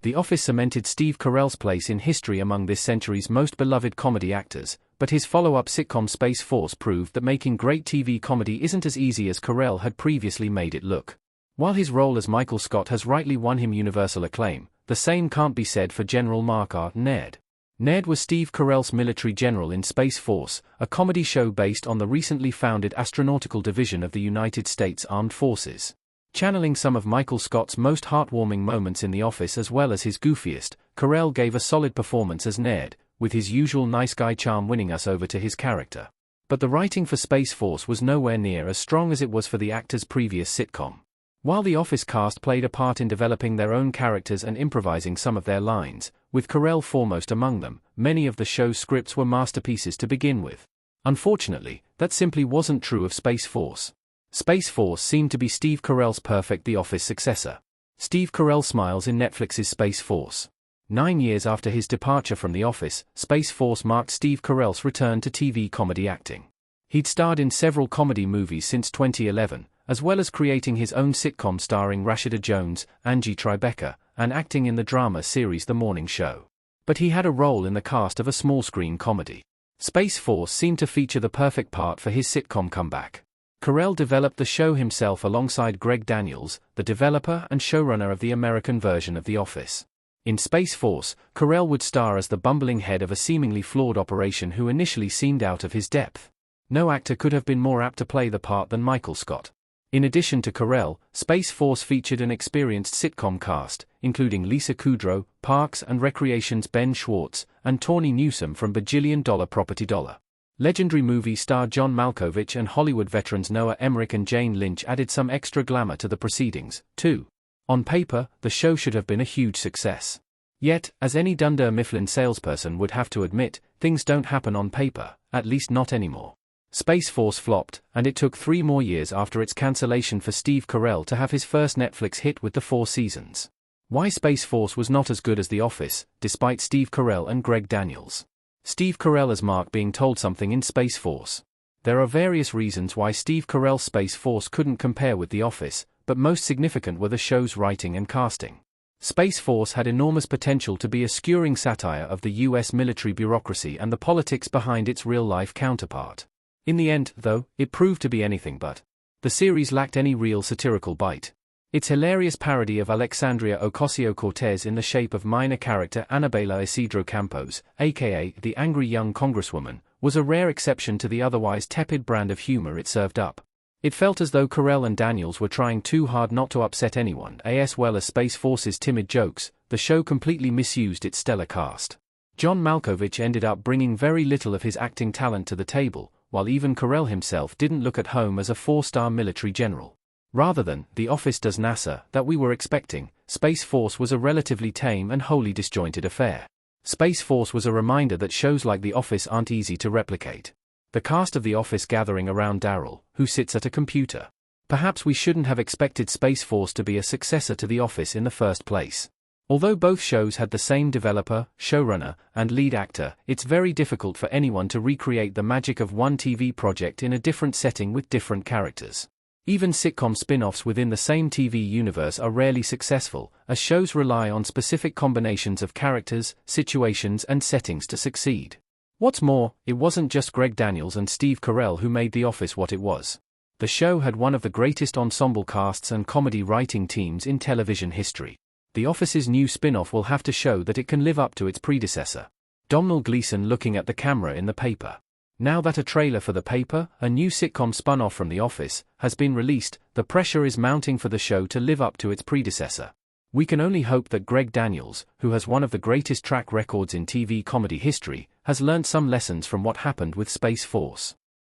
The Office cemented Steve Carell's place in history among this century's most beloved comedy actors, but his follow-up sitcom Space Force proved that making great TV comedy isn't as easy as Carell had previously made it look. While his role as Michael Scott has rightly won him universal acclaim, the same can't be said for General Mark R. Ned. Ned was Steve Carell's military general in Space Force, a comedy show based on the recently founded astronautical division of the United States Armed Forces. Channeling some of Michael Scott's most heartwarming moments in The Office as well as his goofiest, Carell gave a solid performance as Ned, with his usual nice guy charm winning us over to his character. But the writing for Space Force was nowhere near as strong as it was for the actor's previous sitcom. While the Office cast played a part in developing their own characters and improvising some of their lines, with Carell foremost among them, many of the show's scripts were masterpieces to begin with. Unfortunately, that simply wasn't true of Space Force. Space Force seemed to be Steve Carell's perfect The Office successor. Steve Carell smiles in Netflix's Space Force. 9 years after his departure from The Office, Space Force marked Steve Carell's return to TV comedy acting. He'd starred in several comedy movies since 2011, as well as creating his own sitcom starring Rashida Jones, Angie Tribeca, and acting in the drama series The Morning Show. But he had a role in the cast of a small-screen comedy. Space Force seemed to feature the perfect part for his sitcom comeback. Carell developed the show himself alongside Greg Daniels, the developer and showrunner of the American version of The Office. In Space Force, Carell would star as the bumbling head of a seemingly flawed operation who initially seemed out of his depth. No actor could have been more apt to play the part than Michael Scott. In addition to Carell, Space Force featured an experienced sitcom cast, including Lisa Kudrow, Parks and Recreation's Ben Schwartz, and Tawny Newsome from Bajillion Dollar Property Dollar. Legendary movie star John Malkovich and Hollywood veterans Noah Emmerich and Jane Lynch added some extra glamour to the proceedings, too. On paper, the show should have been a huge success. Yet, as any Dunder Mifflin salesperson would have to admit, things don't happen on paper, at least not anymore. Space Force flopped, and it took 3 more years after its cancellation for Steve Carell to have his first Netflix hit with the 4 seasons. Why Space Force was not as good as The Office, despite Steve Carell and Greg Daniels. Steve Carell as Mark being told something in Space Force. There are various reasons why Steve Carell's Space Force couldn't compare with The Office, but most significant were the show's writing and casting. Space Force had enormous potential to be a skewering satire of the US military bureaucracy and the politics behind its real-life counterpart. In the end, though, it proved to be anything but. The series lacked any real satirical bite. Its hilarious parody of Alexandria Ocasio-Cortez in the shape of minor character Annabella Isidro Campos, aka the angry young congresswoman, was a rare exception to the otherwise tepid brand of humor it served up. It felt as though Carell and Daniels were trying too hard not to upset anyone, as well as Space Force's timid jokes. The show completely misused its stellar cast. John Malkovich ended up bringing very little of his acting talent to the table, while even Carell himself didn't look at home as a 4-star military general. Rather than The Office does NASA that we were expecting, Space Force was a relatively tame and wholly disjointed affair. Space Force was a reminder that shows like The Office aren't easy to replicate. The cast of The Office gathering around Daryl, who sits at a computer. Perhaps we shouldn't have expected Space Force to be a successor to The Office in the first place. Although both shows had the same developer, showrunner, and lead actor, it's very difficult for anyone to recreate the magic of one TV project in a different setting with different characters. Even sitcom spin-offs within the same TV universe are rarely successful, as shows rely on specific combinations of characters, situations and settings to succeed. What's more, it wasn't just Greg Daniels and Steve Carell who made The Office what it was. The show had one of the greatest ensemble casts and comedy writing teams in television history. The Office's new spin-off will have to show that it can live up to its predecessor. Domhnall Gleeson looking at the camera in The Paper. Now that a trailer for The Paper, a new sitcom spun off from The Office, has been released, the pressure is mounting for the show to live up to its predecessor. We can only hope that Greg Daniels, who has one of the greatest track records in TV comedy history, has learned some lessons from what happened with Space Force.